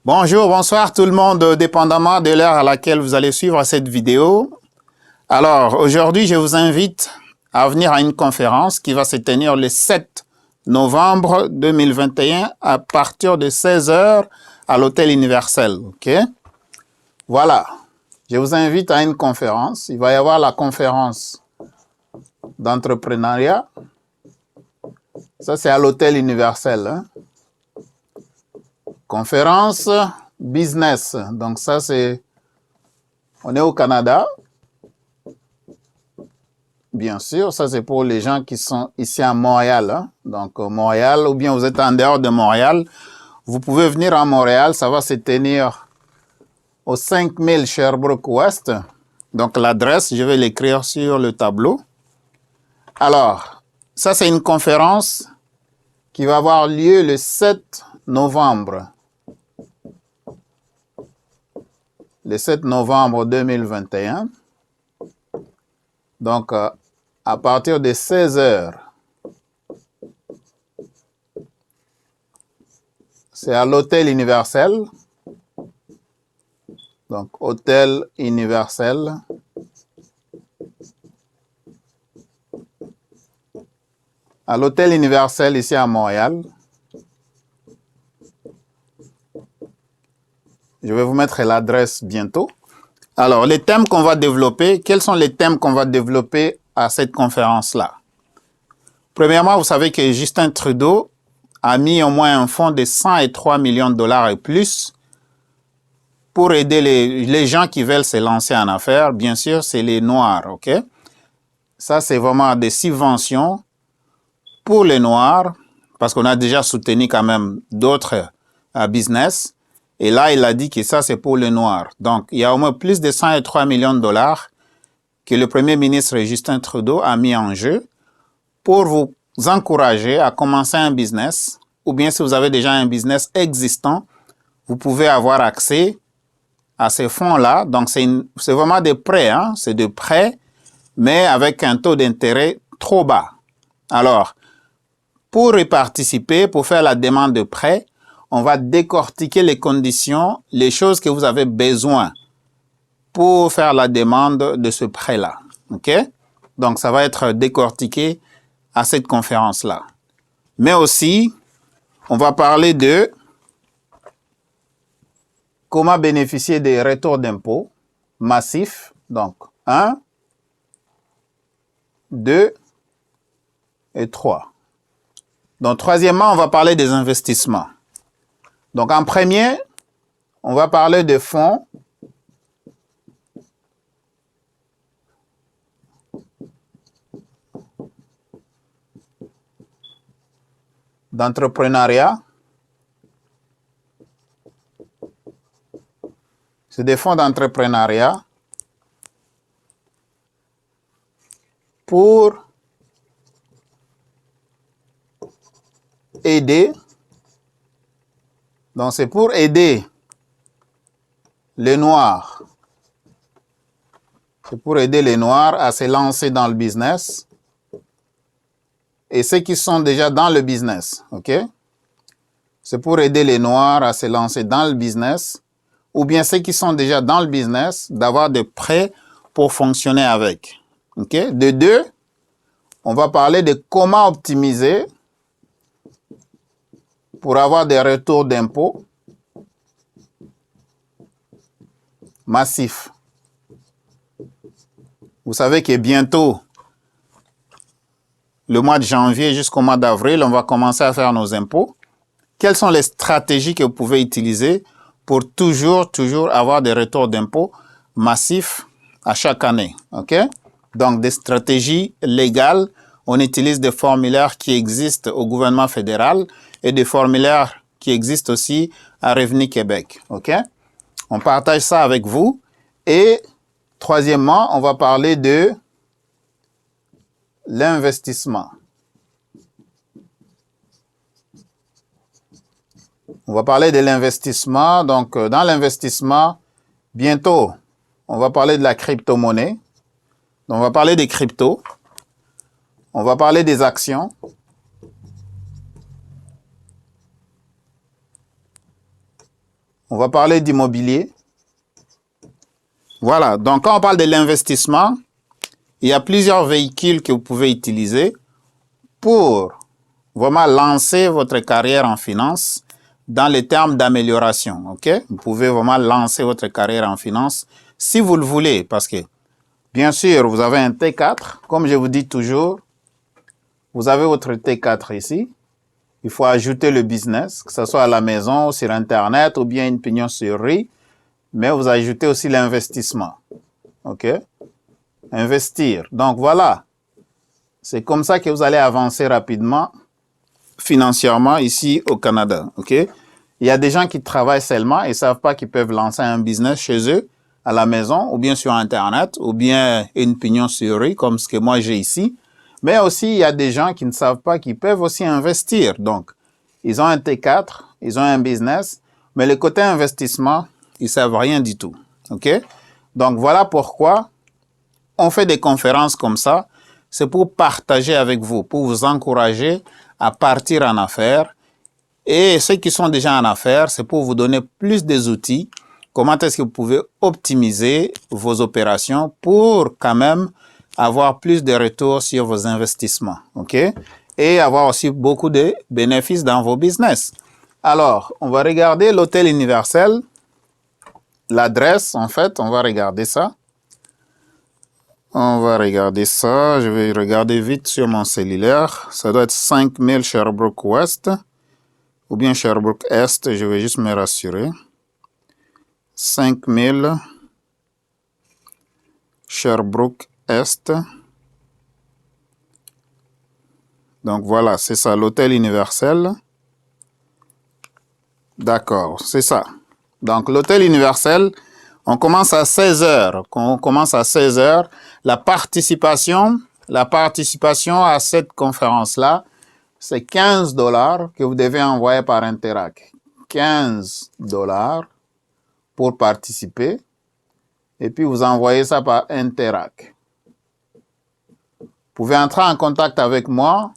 Bonjour, bonsoir tout le monde, dépendamment de l'heure à laquelle vous allez suivre cette vidéo. Alors, aujourd'hui, je vous invite à venir à une conférence qui va se tenir le 7 novembre 2021 à partir de 16 h à l'Hôtel Universel. OK? Voilà, je vous invite à une conférence. Il va y avoir la conférence d'entrepreneuriat. Ça, c'est à l'Hôtel Universel. Hein? Conférence business. Donc ça, c'est... On est au Canada. Bien sûr, ça, c'est pour les gens qui sont ici à Montréal. Hein? Donc, Montréal, ou bien vous êtes en dehors de Montréal, vous pouvez venir à Montréal. Ça va se tenir au 5000 Sherbrooke West. Donc, l'adresse, je vais l'écrire sur le tableau. Alors, ça, c'est une conférence qui va avoir lieu le 7 novembre. Le 7 novembre 2021. Donc, à partir de 16 h. C'est à l'Hôtel Universel. Donc, Hôtel Universel. À l'Hôtel Universel ici à Montréal. Je vais vous mettre l'adresse bientôt. Alors, les thèmes qu'on va développer, quels sont les thèmes qu'on va développer à cette conférence-là? Premièrement, vous savez que Justin Trudeau a mis au moins un fonds de 103 millions de dollars et plus pour aider les gens qui veulent se lancer en affaires. Bien sûr, c'est les Noirs, OK? Ça, c'est vraiment des subventions pour les Noirs, parce qu'on a déjà soutenu quand même d'autres business. Et là, il a dit que ça, c'est pour les Noirs. Donc, il y a au moins plus de 103 millions de dollars que le Premier ministre Justin Trudeau a mis en jeu pour vous encourager à commencer un business, ou bien si vous avez déjà un business existant, vous pouvez avoir accès à ces fonds-là. Donc, c'est vraiment des prêts, hein? C'est des prêts, mais avec un taux d'intérêt trop bas. Alors, pour y participer, pour faire la demande de prêt, on va décortiquer les conditions, les choses que vous avez besoin pour faire la demande de ce prêt-là. OK? Donc, ça va être décortiqué à cette conférence-là. Mais aussi, on va parler de comment bénéficier des retours d'impôts massifs. Donc, 1, 2 et 3. Donc, troisièmement, on va parler des investissements. Donc, en premier, on va parler de fonds d'entrepreneuriat. C'est des fonds d'entrepreneuriat pour aider. Donc, c'est pour aider les Noirs. C'est pour aider les Noirs à se lancer dans le business. Et ceux qui sont déjà dans le business, OK? C'est pour aider les Noirs à se lancer dans le business, ou bien ceux qui sont déjà dans le business, d'avoir des prêts pour fonctionner avec. OK? De 2, on va parler de comment optimiser pour avoir des retours d'impôts massifs. Vous savez que bientôt, le mois de janvier jusqu'au mois d'avril, on va commencer à faire nos impôts. Quelles sont les stratégies que vous pouvez utiliser pour toujours avoir des retours d'impôts massifs à chaque année? OK? Donc, des stratégies légales. On utilise des formulaires qui existent au gouvernement fédéral et des formulaires qui existent aussi à Revenu Québec. OK? On partage ça avec vous. Et troisièmement, on va parler de l'investissement. On va parler de l'investissement. Donc, dans l'investissement, bientôt, on va parler de la crypto-monnaie. On va parler des cryptos. On va parler des actions. On va parler d'immobilier. Voilà, donc quand on parle de l'investissement, il y a plusieurs véhicules que vous pouvez utiliser pour vraiment lancer votre carrière en finance dans les termes d'amélioration, ok? Vous pouvez vraiment lancer votre carrière en finance si vous le voulez, parce que, bien sûr, vous avez un T4, comme je vous dis toujours, vous avez votre T4 ici, il faut ajouter le business, que ce soit à la maison, sur Internet, ou bien une pignon sur rue, mais vous ajoutez aussi l'investissement, ok? Investir, donc voilà, c'est comme ça que vous allez avancer rapidement financièrement ici au Canada, ok? Il y a des gens qui travaillent seulement et ne savent pas qu'ils peuvent lancer un business chez eux, à la maison, ou bien sur Internet, ou bien une pignon sur rue, comme ce que moi j'ai ici. Mais aussi, il y a des gens qui ne savent pas qu'ils peuvent aussi investir. Donc, ils ont un T4, ils ont un business, mais le côté investissement, ils ne savent rien du tout, ok? Donc, voilà pourquoi on fait des conférences comme ça. C'est pour partager avec vous, pour vous encourager à partir en affaires. Et ceux qui sont déjà en affaires, c'est pour vous donner plus des outils. Comment est-ce que vous pouvez optimiser vos opérations pour quand même avoir plus de retours sur vos investissements, ok? Et avoir aussi beaucoup de bénéfices dans vos business. Alors, on va regarder l'hôtel universel. L'adresse, en fait, on va regarder ça. On va regarder ça. Je vais regarder vite sur mon cellulaire. Ça doit être 5000 Sherbrooke West. Ou bien Sherbrooke Est, je vais juste me rassurer. 5000 Sherbrooke Est. Donc voilà, c'est ça, l'hôtel universel. D'accord, c'est ça. Donc l'hôtel universel, on commence à 16 heures. Quand on commence à 16 heures, la participation à cette conférence-là, c'est 15 $ que vous devez envoyer par Interac. 15 $ pour participer. Et puis, vous envoyez ça par Interac. Vous pouvez entrer en contact avec moi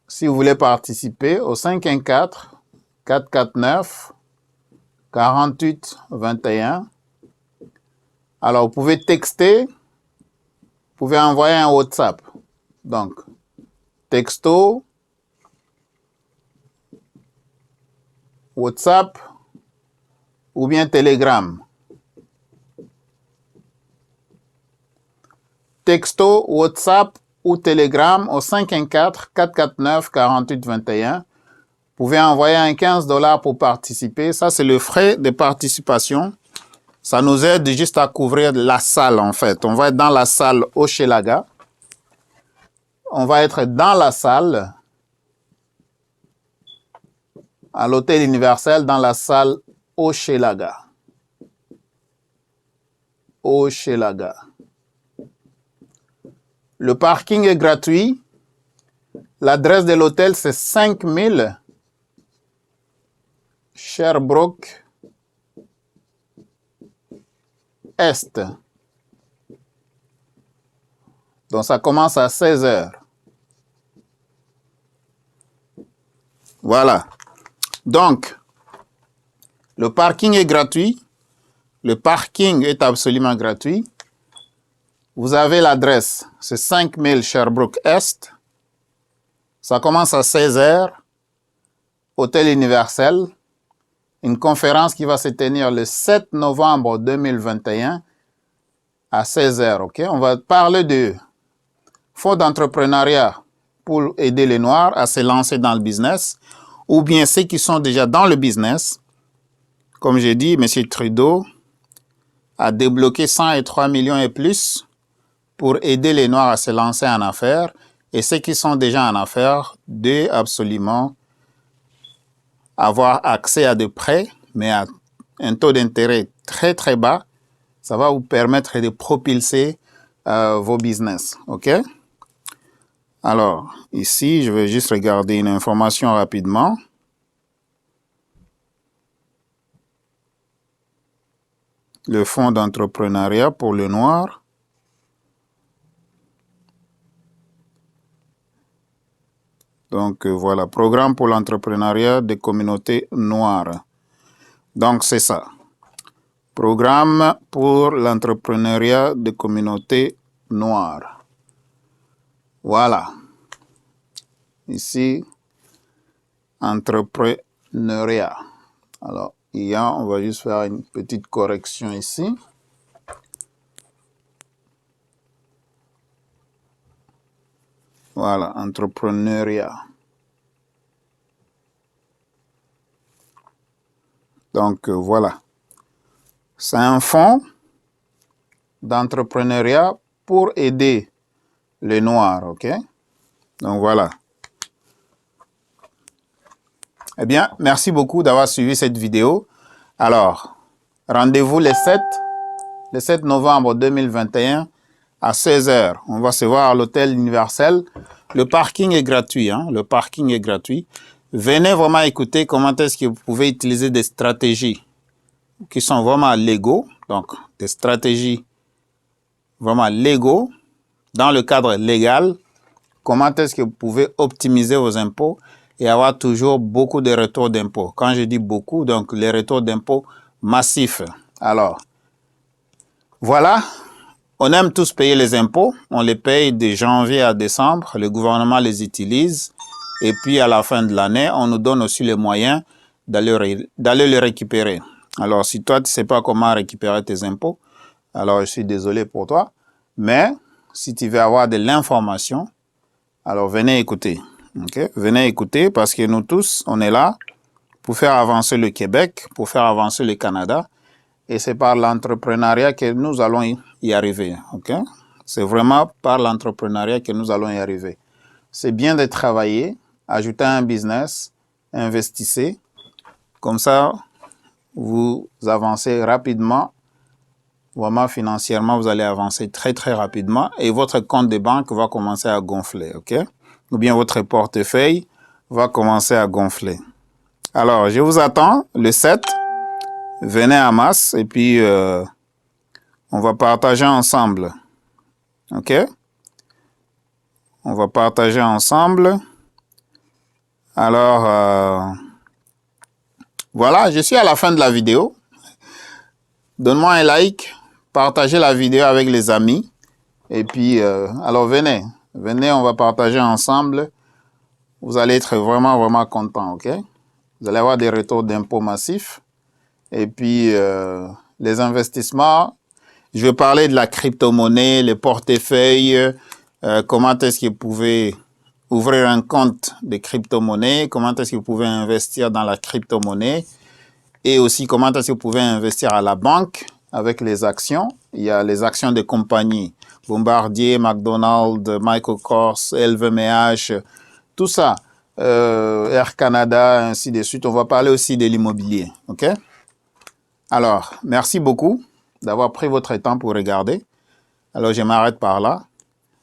si vous voulez participer au 514-449-4821. Alors, vous pouvez texter, vous pouvez envoyer un WhatsApp. Donc, texto, WhatsApp ou bien Telegram. Texto, WhatsApp ou Telegram au 514-449-4821. Vous pouvez envoyer un 15 $ pour participer. Ça, c'est le frais de participation. Ça nous aide juste à couvrir la salle, en fait. On va être dans la salle Hochelaga. On va être dans la salle à l'hôtel universel, dans la salle Hochelaga. Hochelaga. Le parking est gratuit. L'adresse de l'hôtel, c'est 5000 Sherbrooke Est. Donc, ça commence à 16 heures. Voilà. Donc, le parking est gratuit. Le parking est absolument gratuit. Vous avez l'adresse, c'est 5000 Sherbrooke Est. Ça commence à 16 heures. Hôtel universel. Une conférence qui va se tenir le 7 novembre 2021 à 16 heures. Ok? On va parler de fonds d'entrepreneuriat pour aider les Noirs à se lancer dans le business, ou bien ceux qui sont déjà dans le business. Comme j'ai dit, M. Trudeau a débloqué 103 millions et plus pour aider les Noirs à se lancer en affaires, et ceux qui sont déjà en affaires de absolument avoir accès à des prêts, mais à un taux d'intérêt très très bas. Ça va vous permettre de propulser vos business. OK? Alors, ici, je vais juste regarder une information rapidement. Le fonds d'entrepreneuriat pour le noir. Donc, voilà, programme pour l'entrepreneuriat des communautés noires. Donc, c'est ça. Programme pour l'entrepreneuriat de communautés noires. Voilà. Ici, entrepreneuriat. Alors, on va juste faire une petite correction ici. Voilà, entrepreneuriat. Donc, voilà. C'est un fonds d'entrepreneuriat pour aider les Noirs, ok? Donc, voilà. Eh bien, merci beaucoup d'avoir suivi cette vidéo. Alors, rendez-vous le 7 novembre 2021 à 16 h. On va se voir à l'hôtel Universel. Le parking est gratuit, hein? Le parking est gratuit. Venez vraiment écouter comment est-ce que vous pouvez utiliser des stratégies qui sont vraiment légaux, donc des stratégies vraiment légaux dans le cadre légal. Comment est-ce que vous pouvez optimiser vos impôts et avoir toujours beaucoup de retours d'impôts. Quand je dis beaucoup, donc les retours d'impôts massifs. Alors, voilà, on aime tous payer les impôts. On les paye de janvier à décembre. Le gouvernement les utilise. Et puis, à la fin de l'année, on nous donne aussi les moyens d'aller les récupérer. Alors, si toi, tu ne sais pas comment récupérer tes impôts, alors je suis désolé pour toi. Mais, si tu veux avoir de l'information, alors venez écouter. Okay? Venez écouter parce que nous tous, on est là pour faire avancer le Québec, pour faire avancer le Canada. Et c'est par l'entrepreneuriat que nous allons y arriver. Okay? C'est vraiment par l'entrepreneuriat que nous allons y arriver. C'est bien de travailler, ajouter un business, investissez. Comme ça, vous avancez rapidement. Vraiment, financièrement, vous allez avancer très, très rapidement. Et votre compte de banque va commencer à gonfler. Okay? Ou bien votre portefeuille va commencer à gonfler. Alors, je vous attends le 7. Venez en masse et puis on va partager ensemble. OK? On va partager ensemble. Alors, voilà, je suis à la fin de la vidéo. Donne-moi un like, partagez la vidéo avec les amis. Et puis, alors venez, on va partager ensemble. Vous allez être vraiment, vraiment content, OK? Vous allez avoir des retours d'impôts massifs. Et puis, les investissements, je vais parler de la crypto-monnaie, les portefeuilles, comment est-ce que vous pouvez ouvrir un compte de crypto-monnaie, comment est-ce que vous pouvez investir dans la crypto-monnaie et aussi comment est-ce que vous pouvez investir à la banque avec les actions. Il y a les actions des compagnies, Bombardier, McDonald's, Michael Kors, LVMH, tout ça, Air Canada, ainsi de suite. On va parler aussi de l'immobilier, OK? Alors, merci beaucoup d'avoir pris votre temps pour regarder. Alors, je m'arrête par là.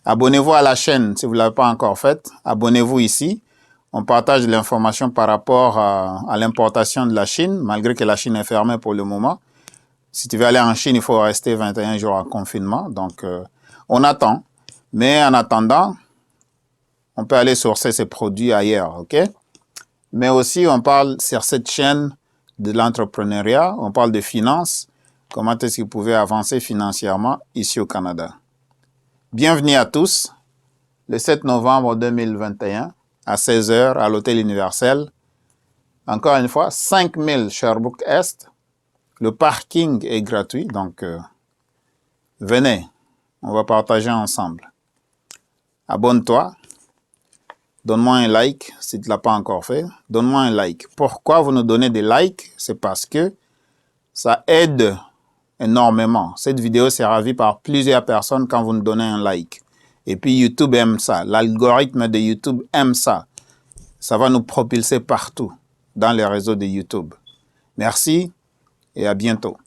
Abonnez-vous à la chaîne si vous ne l'avez pas encore fait. Abonnez-vous ici. On partage de l'information par rapport à l'importation de la Chine, malgré que la Chine est fermée pour le moment. Si tu veux aller en Chine, il faut rester 21 jours en confinement. Donc, on attend. Mais en attendant, on peut aller sourcer ces produits ailleurs, OK? Mais aussi, on parle sur cette chaîne de l'entrepreneuriat, on parle de finances, comment est-ce que vous pouvez avancer financièrement ici au Canada. Bienvenue à tous, le 7 novembre 2021, à 16 h à l'hôtel Universel. Encore une fois, 5000 Sherbrooke-Est. Le parking est gratuit, donc venez, on va partager ensemble. Abonne-toi. Donne-moi un like si tu ne l'as pas encore fait. Donne-moi un like. Pourquoi vous nous donnez des likes? C'est parce que ça aide énormément. Cette vidéo sera vue par plusieurs personnes quand vous nous donnez un like. Et puis YouTube aime ça. L'algorithme de YouTube aime ça. Ça va nous propulser partout dans les réseaux de YouTube. Merci et à bientôt.